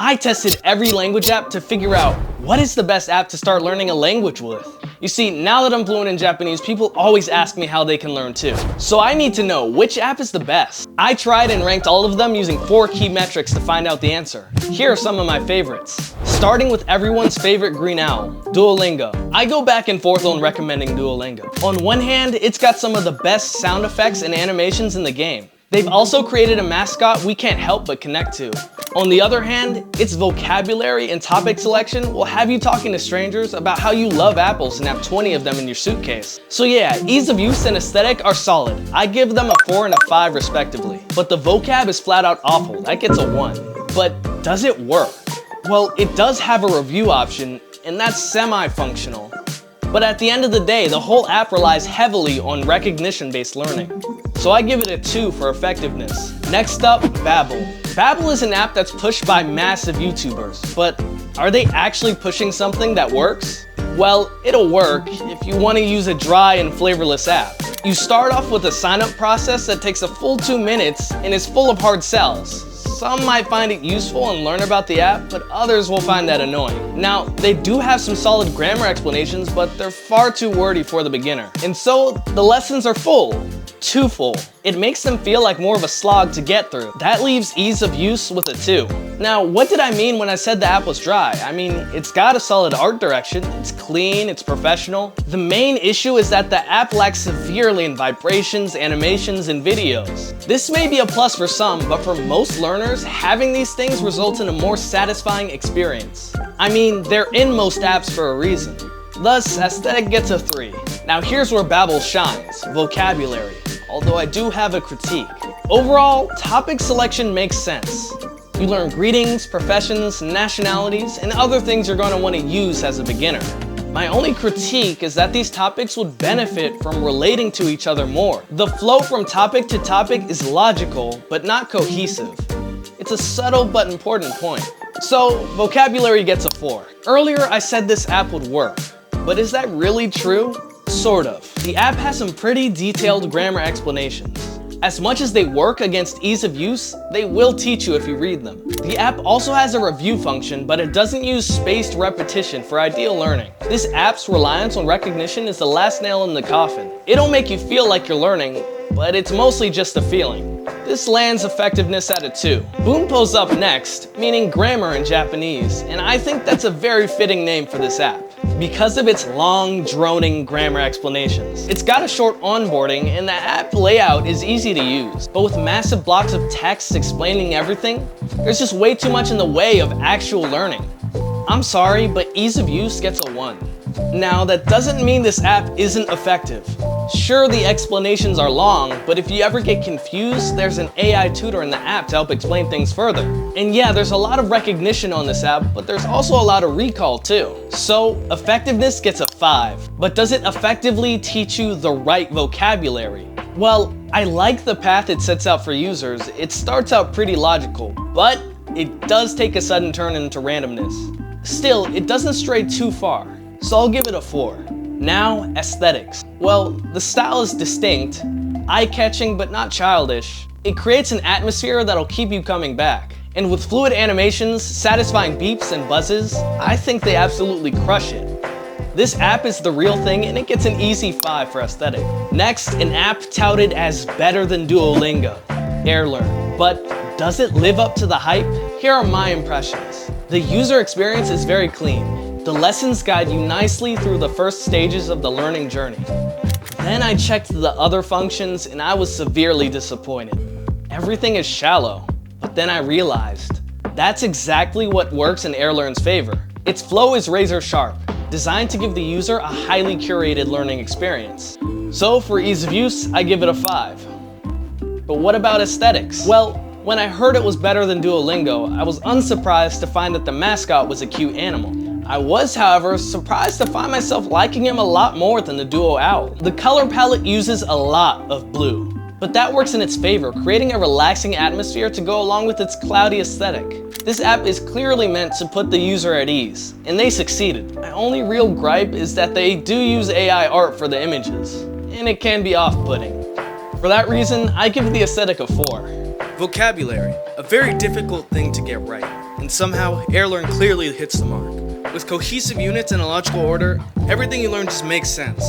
I tested every language app to figure out what is the best app to start learning a language with. You see, now that I'm fluent in Japanese, people always ask me how they can learn too. So I need to know which app is the best. I tried and ranked all of them using 4 key metrics to find out the answer. Here are some of my favorites. Starting with everyone's favorite green owl, Duolingo. I go back and forth on recommending Duolingo. On one hand, it's got some of the best sound effects and animations in the game. They've also created a mascot we can't help but connect to. On the other hand, its vocabulary and topic selection will have you talking to strangers about how you love apples and have 20 of them in your suitcase. So yeah, ease of use and aesthetic are solid. I give them a 4 and a 5 respectively. But the vocab is flat out awful, that gets a 1. But does it work? Well, it does have a review option, and that's semi-functional. But at the end of the day, the whole app relies heavily on recognition-based learning. So I give it a 2 for effectiveness. Next up, Babbel. Babbel is an app that's pushed by massive YouTubers, but are they actually pushing something that works? Well, it'll work if you want to use a dry and flavorless app. You start off with a sign-up process that takes a full 2 minutes and is full of hard sells. Some might find it useful and learn about the app, but others will find that annoying. Now, they do have some solid grammar explanations, but they're far too wordy for the beginner. And so, the lessons are full. Too full. It makes them feel like more of a slog to get through. That leaves ease of use with a 2. Now, what did I mean when I said the app was dry? I mean, it's got a solid art direction, it's clean, it's professional. The main issue is that the app lacks severely in vibrations, animations, and videos. This may be a plus for some, but for most learners, having these things results in a more satisfying experience. I mean, they're in most apps for a reason. Thus, aesthetic gets a 3. Now here's where Babbel shines, vocabulary, although I do have a critique. Overall, topic selection makes sense. You learn greetings, professions, nationalities, and other things you're going to want to use as a beginner. My only critique is that these topics would benefit from relating to each other more. The flow from topic to topic is logical, but not cohesive. It's a subtle but important point. So, vocabulary gets a 4. Earlier I said this app would work, but is that really true? Sort of. The app has some pretty detailed grammar explanations. As much as they work against ease of use, they will teach you if you read them. The app also has a review function, but it doesn't use spaced repetition for ideal learning. This app's reliance on recognition is the last nail in the coffin. It'll make you feel like you're learning, but it's mostly just a feeling. This lands effectiveness at a 2. Bunpo's up next, meaning grammar in Japanese, and I think that's a very fitting name for this app because of its long, droning grammar explanations. It's got a short onboarding, and the app layout is easy to use. But with massive blocks of text explaining everything, there's just way too much in the way of actual learning. I'm sorry, but ease of use gets a 1. Now, that doesn't mean this app isn't effective. Sure, the explanations are long, but if you ever get confused, there's an AI tutor in the app to help explain things further. And yeah, there's a lot of recognition on this app, but there's also a lot of recall too. So, effectiveness gets a 5. But does it effectively teach you the right vocabulary? Well, I like the path it sets out for users. It starts out pretty logical, but it does take a sudden turn into randomness. Still, it doesn't stray too far, so I'll give it a 4. Now, aesthetics. Well, the style is distinct, eye-catching but not childish. It creates an atmosphere that'll keep you coming back. And with fluid animations, satisfying beeps and buzzes, I think they absolutely crush it. This app is the real thing and it gets an easy 5 for aesthetic. Next, an app touted as better than Duolingo, AirLearn. But does it live up to the hype? Here are my impressions. The user experience is very clean. The lessons guide you nicely through the first stages of the learning journey. Then I checked the other functions and I was severely disappointed. Everything is shallow, but then I realized that's exactly what works in AirLearn's favor. Its flow is razor sharp, designed to give the user a highly curated learning experience. So for ease of use, I give it a 5. But what about aesthetics? Well, when I heard it was better than Duolingo, I was unsurprised to find that the mascot was a cute animal. I was, however, surprised to find myself liking him a lot more than the Duo Owl. The color palette uses a lot of blue, but that works in its favor, creating a relaxing atmosphere to go along with its cloudy aesthetic. This app is clearly meant to put the user at ease, and they succeeded. My only real gripe is that they do use AI art for the images, and it can be off-putting. For that reason, I give the aesthetic a 4. Vocabulary, a very difficult thing to get right. And somehow, AirLearn clearly hits the mark. With cohesive units in a logical order, everything you learn just makes sense.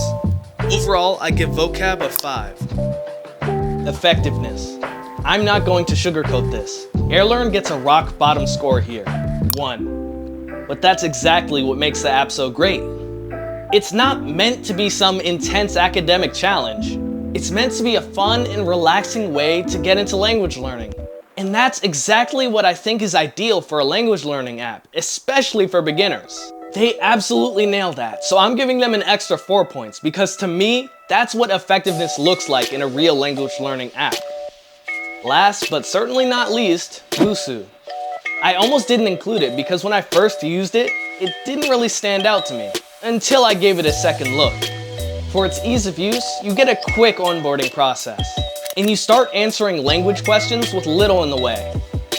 Overall, I give vocab a 5. Effectiveness. I'm not going to sugarcoat this. AirLearn gets a rock bottom score here, 1. But that's exactly what makes the app so great. It's not meant to be some intense academic challenge. It's meant to be a fun and relaxing way to get into language learning. And that's exactly what I think is ideal for a language learning app, especially for beginners. They absolutely nailed that, so I'm giving them an extra 4 points because to me, that's what effectiveness looks like in a real language learning app. Last but certainly not least, Busuu. I almost didn't include it because when I first used it, it didn't really stand out to me until I gave it a second look. For its ease of use, you get a quick onboarding process, and you start answering language questions with little in the way.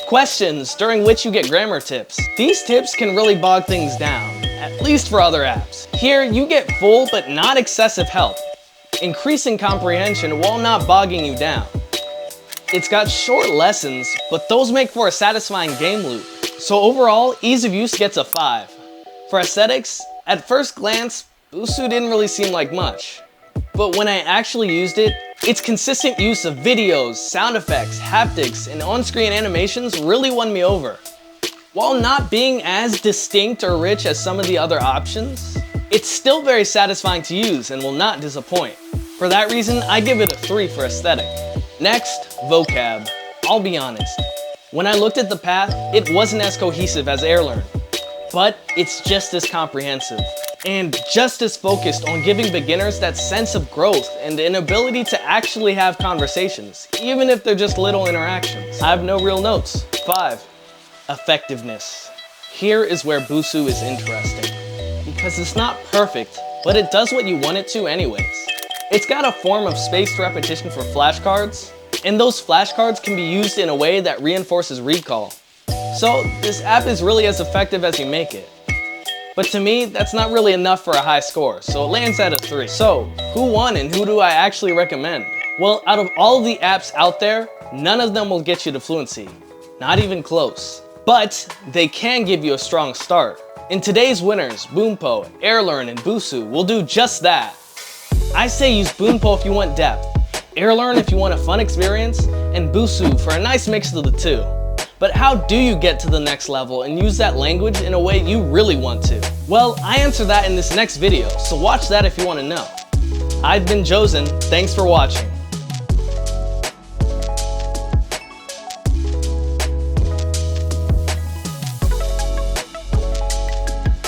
Questions during which you get grammar tips. These tips can really bog things down, at least for other apps. Here, you get full but not excessive help, increasing comprehension while not bogging you down. It's got short lessons, but those make for a satisfying game loop. So overall, ease of use gets a 5. For aesthetics, at first glance, Busuu didn't really seem like much. But when I actually used it, its consistent use of videos, sound effects, haptics, and on-screen animations really won me over. While not being as distinct or rich as some of the other options, it's still very satisfying to use and will not disappoint. For that reason, I give it a 3 for aesthetic. Next, vocab. I'll be honest. When I looked at the path, it wasn't as cohesive as AirLearn, but it's just as comprehensive and just as focused on giving beginners that sense of growth and an ability to actually have conversations, even if they're just little interactions. I have no real notes. 5. Effectiveness. Here is where Busuu is interesting, because it's not perfect, but it does what you want it to anyways. It's got a form of spaced repetition for flashcards, and those flashcards can be used in a way that reinforces recall. So this app is really as effective as you make it. But to me, that's not really enough for a high score, so it lands at a 3. So, who won and who do I actually recommend? Well, out of all the apps out there, none of them will get you to fluency. Not even close. But they can give you a strong start. And today's winners, Boompo, AirLearn, and Busuu will do just that. I say use Boompo if you want depth, AirLearn if you want a fun experience, and Busuu for a nice mix of the two. But how do you get to the next level and use that language in a way you really want to? Well, I answer that in this next video, so watch that if you want to know. I've been Josen, thanks for watching.